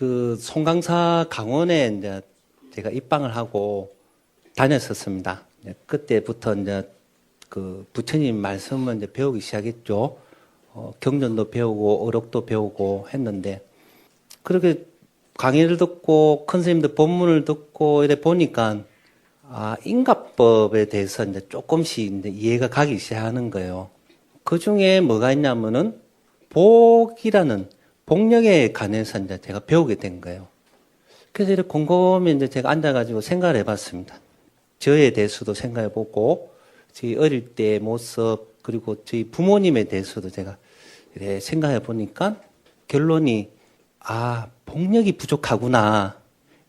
그 송강사 강원에 이제 제가 입방을 하고 다녔었습니다. 그때부터 이제 그 부처님 말씀을 이제 배우기 시작했죠. 경전도 배우고 어록도 배우고 했는데 그렇게 강의를 듣고 큰 스님들 법문을 듣고 이래 보니까 인가법에 대해서 이제 조금씩 이제 이해가 가기 시작하는 거예요. 그 중에 뭐가 있냐면은 복이라는 복력에 관해서 이제 제가 배우게 된 거예요. 그래서 이렇게 곰곰이 이제 제가 앉아가지고 생각을 해봤습니다. 저에 대해서도 생각해보고, 저희 어릴 때의 모습, 그리고 저희 부모님에 대해서도 제가 이렇게 생각해보니까 결론이, 복력이 부족하구나.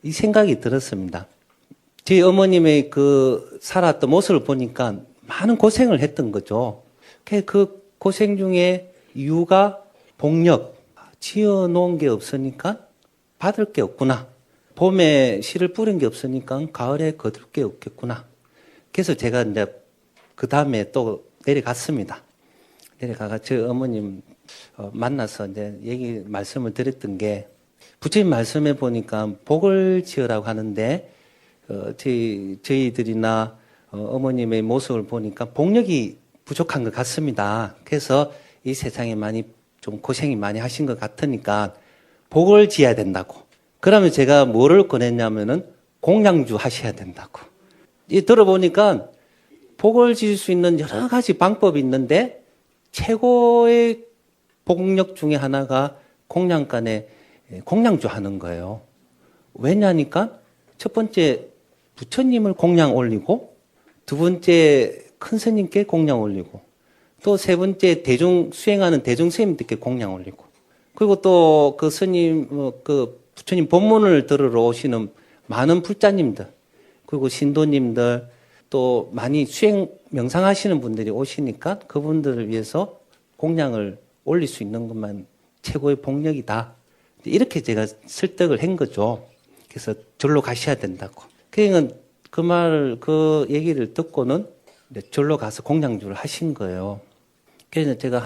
이 생각이 들었습니다. 저희 어머님의 그 살았던 모습을 보니까 많은 고생을 했던 거죠. 그 고생 중에 이유가 복력, 지어 놓은 게 없으니까 받을 게 없구나. 봄에 씨를 뿌린 게 없으니까 가을에 거둘 게 없겠구나. 그래서 제가 이제 그 다음에 또 내려갔습니다. 내려가가 저희 어머님 만나서 이제 말씀을 드렸던 게 부처님 말씀해 보니까 복을 지으라고 하는데 저희들이나 어머님의 모습을 보니까 복력이 부족한 것 같습니다. 그래서 이 세상에 많이 좀 고생이 많이 하신 것 같으니까 복을 지어야 된다고. 그러면 제가 뭐를 권했냐면은 공양주 하셔야 된다고. 이 들어보니까 복을 지을 수 있는 여러 가지 방법이 있는데 최고의 복력 중에 하나가 공양간에 공양주 하는 거예요. 왜냐니까 첫 번째 부처님을 공양 올리고 두 번째 큰 스님께 공양 올리고 또 세 번째 수행하는 대중 스님들께 공양 올리고 그리고 또 그 스님 그 부처님 법문을 들으러 오시는 많은 불자님들 그리고 신도님들 또 많이 수행 명상하시는 분들이 오시니까 그분들을 위해서 공양을 올릴 수 있는 것만 최고의 복력이다. 이렇게 제가 설득을 한 거죠. 그래서 절로 가셔야 된다고. 그러니까 그 얘기를 듣고는 절로 가서 공양주를 하신 거예요. 그래서 제가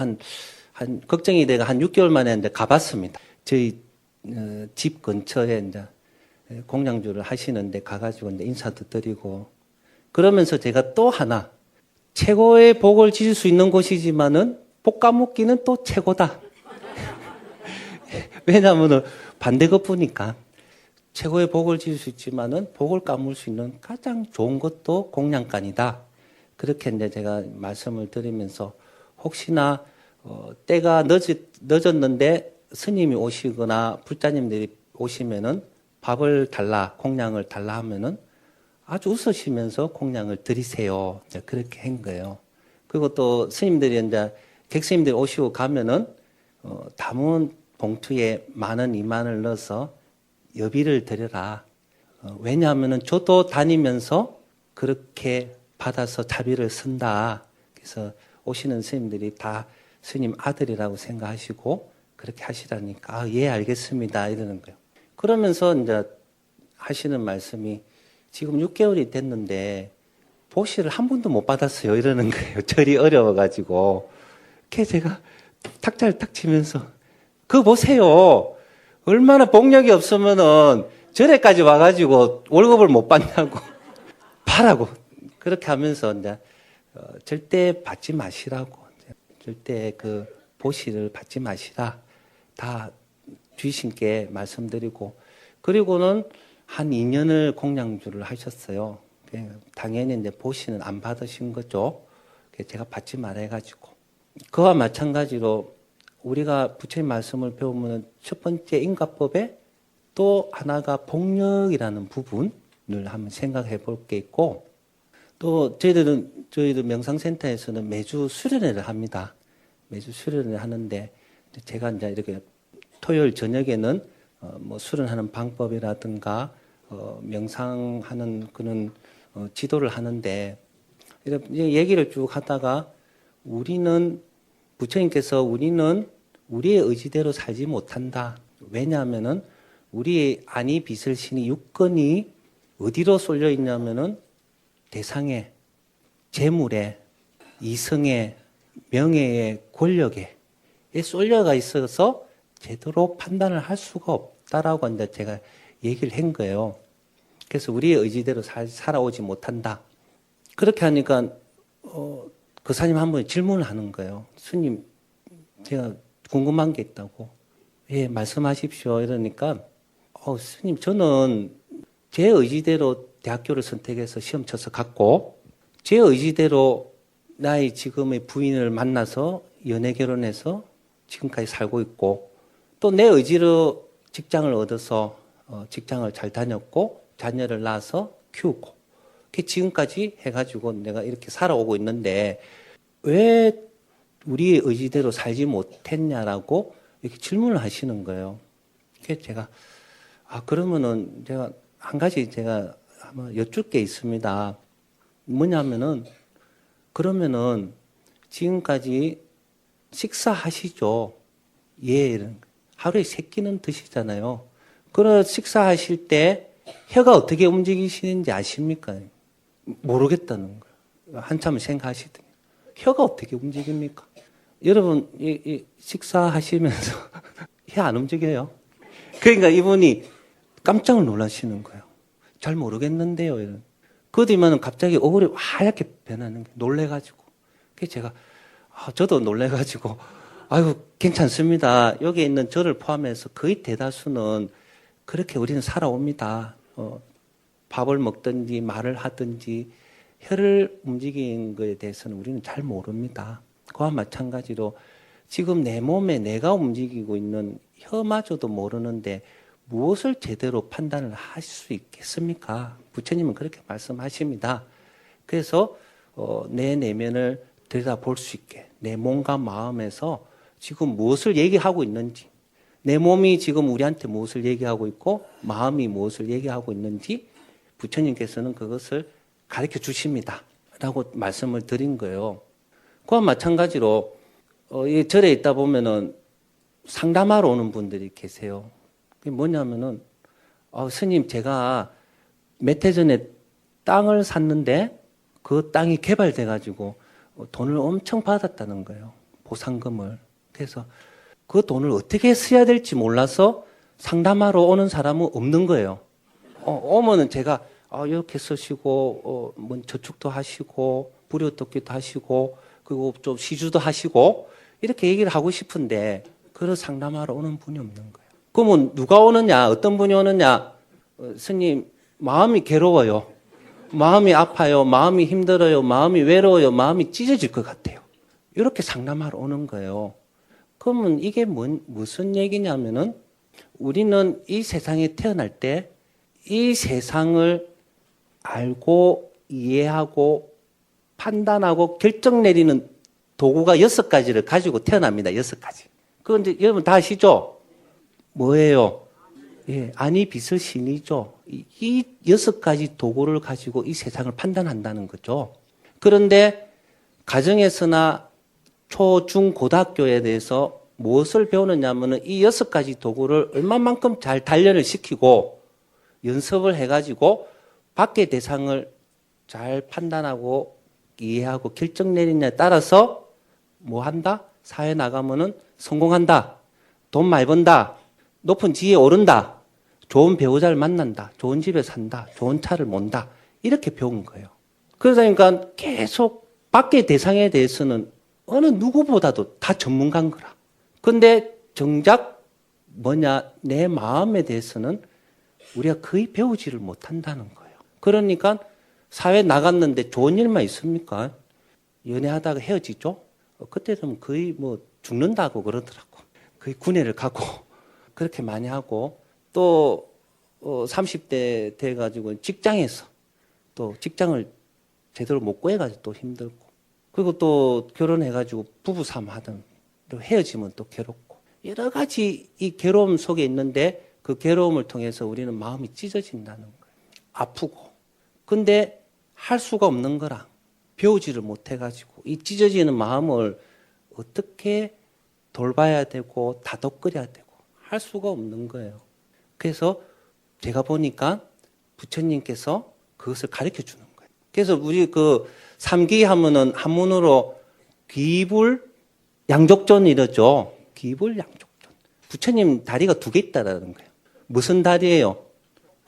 걱정이 돼가 한 6개월 만에 이제 가봤습니다. 저희 집 근처에 이제 공양주를 하시는데 가가지고 이제 인사도 드리고 그러면서 제가 또 하나 최고의 복을 지을 수 있는 곳이지만은 복 까먹기는 또 최고다. 왜냐하면 반대급 보니까 최고의 복을 지을 수 있지만은 복을 까물 수 있는 가장 좋은 것도 공양간이다. 그렇게 이제 제가 말씀을 드리면서 혹시나 때가 늦었는데 스님이 오시거나 불자님들이 오시면은 밥을 달라, 공양을 달라 하면은 아주 웃으시면서 공양을 드리세요. 이제 그렇게 한 거예요. 그리고 또 스님들이 이제 객스님들이 오시고 가면은 담은 봉투에 10,000원, 20,000원을 넣어서 여비를 드려라. 왜냐하면은 저도 다니면서 그렇게 받아서 자비를 쓴다. 그래서 오시는 스님들이 다 스님 아들이라고 생각하시고 그렇게 하시라니까 예 알겠습니다 이러는 거예요. 그러면서 이제 하시는 말씀이 지금 6개월이 됐는데 보시를 한 번도 못 받았어요 이러는 거예요. 절이 어려워가지고. 그래서 제가 탁자를 탁 치면서 그거 보세요. 얼마나 복력이 없으면은 절에까지 와가지고 월급을 못 받냐고 봐라고 그렇게 하면서 이제 절대 받지 마시라고 절대 그 보시를 받지 마시라 다 주신께 말씀드리고 그리고는 한 2년을 공양주를 하셨어요. 당연히 이제 보시는 안 받으신 거죠. 제가 받지 말아 해가지고 그와 마찬가지로 우리가 부처님 말씀을 배우면 첫 번째 인가법에 또 하나가 복력이라는 부분을 한번 생각해 볼 게 있고 또 저희들 명상센터에서는 매주 수련회를 합니다. 매주 수련회를 하는데 제가 이제 이렇게 토요일 저녁에는 뭐 수련하는 방법이라든가 명상하는 그런 지도를 하는데 이렇게 얘기를 쭉 하다가 부처님께서 우리는 우리의 의지대로 살지 못한다. 왜냐하면은 우리의 안이 빛을 신이 육건이 어디로 쏠려 있냐면은 대상에, 재물에, 이성에, 명예에, 권력에 쏠려가 있어서 제대로 판단을 할 수가 없다라고 이제 제가 얘기를 한 거예요. 그래서 우리의 의지대로 살아오지 못한다. 그렇게 하니까 그 사님 한 분이 질문을 하는 거예요. 스님, 제가 궁금한 게 있다고. 예, 말씀하십시오. 이러니까 스님, 저는 제 의지대로 대학교를 선택해서 시험 쳐서 갔고, 제 의지대로 나의 지금의 부인을 만나서 연애 결혼해서 지금까지 살고 있고, 또 내 의지로 직장을 얻어서 직장을 잘 다녔고, 자녀를 낳아서 키우고, 지금까지 해가지고 내가 이렇게 살아오고 있는데, 왜 우리의 의지대로 살지 못했냐라고 이렇게 질문을 하시는 거예요. 그래서 제가, 그러면은 제가 한 가지 제가 한번 여쭐 게 있습니다. 뭐냐면은, 그러면은 지금까지 식사하시죠? 예, 하루에 3끼는 드시잖아요. 그런 식사하실 때 혀가 어떻게 움직이시는지 아십니까? 모르겠다는 거예요. 한참을 생각하시더니. 혀가 어떻게 움직입니까? 여러분, 이 식사하시면서 혀 안 움직여요? 그러니까 이분이 깜짝 놀라시는 거예요. 잘 모르겠는데요. 이런. 그 뒤면은 갑자기 얼굴이 하얗게 변하는 게 놀래가지고. 그래서 제가, 저도 놀래가지고, 아유, 괜찮습니다. 여기 있는 저를 포함해서 거의 대다수는 그렇게 우리는 살아옵니다. 밥을 먹든지 말을 하든지 혀를 움직이는 것에 대해서는 우리는 잘 모릅니다. 그와 마찬가지로 지금 내 몸에 내가 움직이고 있는 혀마저도 모르는데 무엇을 제대로 판단을 할 수 있겠습니까? 부처님은 그렇게 말씀하십니다. 그래서 내 내면을 들여다볼 수 있게 내 몸과 마음에서 지금 무엇을 얘기하고 있는지, 내 몸이 지금 우리한테 무엇을 얘기하고 있고 마음이 무엇을 얘기하고 있는지 부처님께서는 그것을 가르쳐 주십니다. 라고 말씀을 드린 거예요. 그와 마찬가지로 이 절에 있다 보면은 상담하러 오는 분들이 계세요. 그게 뭐냐면은 스님, 제가 몇 해 전에 땅을 샀는데 그 땅이 개발돼 가지고 돈을 엄청 받았다는 거예요. 보상금을. 그래서 그 돈을 어떻게 써야 될지 몰라서 상담하러 오는 사람은 없는 거예요. 오면은 제가 이렇게 쓰시고 뭐 저축도 하시고 불효독기도 하시고 그리고 좀 시주도 하시고 이렇게 얘기를 하고 싶은데 그런 상담하러 오는 분이 없는 거예요. 그러면 누가 오느냐? 어떤 분이 오느냐? 스님, 마음이 괴로워요. 마음이 아파요. 마음이 힘들어요. 마음이 외로워요. 마음이 찢어질 것 같아요. 이렇게 상담하러 오는 거예요. 그러면 이게 무슨 얘기냐면은 우리는 이 세상에 태어날 때 이 세상을 알고 이해하고 판단하고 결정 내리는 도구가 6가지를 가지고 태어납니다. 6가지. 그건 이제 여러분 다 아시죠? 뭐예요? 예, 아니 빛을 신이죠. 이 6가지 도구를 가지고 이 세상을 판단한다는 거죠. 그런데 가정에서나 초, 중, 고등학교에 대해서 무엇을 배우느냐 하면은 이 6가지 도구를 얼마만큼 잘 단련을 시키고 연습을 해가지고 밖의 대상을 잘 판단하고 이해하고 결정 내리냐에 따라서 뭐 한다? 사회 나가면은 성공한다. 돈 많이 번다. 높은 지위에 오른다. 좋은 배우자를 만난다. 좋은 집에 산다. 좋은 차를 몬다. 이렇게 배운 거예요. 그러니까 계속 밖의 대상에 대해서는 어느 누구보다도 다 전문가인 거라. 근데 정작 뭐냐, 내 마음에 대해서는 우리가 거의 배우지를 못한다는 거예요. 그러니까 사회 나갔는데 좋은 일만 있습니까? 연애하다가 헤어지죠? 그때 되면 거의 뭐 죽는다고 그러더라고. 거의 군회를 가고 그렇게 많이 하고 또 30대 돼가지고 직장에서 또 직장을 제대로 못 구해가지고 또 힘들고 그리고 또 결혼해가지고 부부싸움 하든 또 헤어지면 또 괴롭고 여러 가지 이 괴로움 속에 있는데 그 괴로움을 통해서 우리는 마음이 찢어진다는 거예요. 아프고. 근데 할 수가 없는 거라. 배우지를 못해가지고 이 찢어지는 마음을 어떻게 돌봐야 되고 다독거려야 되고 할 수가 없는 거예요. 그래서 제가 보니까 부처님께서 그것을 가르쳐 주는 거예요. 그래서 우리 그 삼기 하면은 한문으로 귀불 양족전 이러죠. 귀불 양족전. 부처님 다리가 2개 있다라는 거예요. 무슨 달이에요?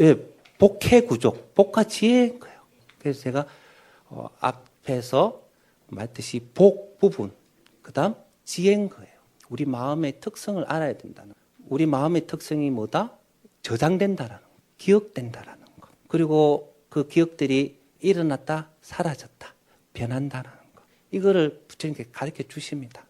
예, 복해 구족, 복과 지혜인 거예요. 그래서 제가 앞에서 말했듯이 복 부분, 그다음 지혜인 거예요. 우리 마음의 특성을 알아야 된다는 거예요. 우리 마음의 특성이 뭐다? 저장된다라는 거, 기억된다라는 거. 그리고 그 기억들이 일어났다, 사라졌다, 변한다라는 거. 이거를 부처님께 가르쳐 주십니다.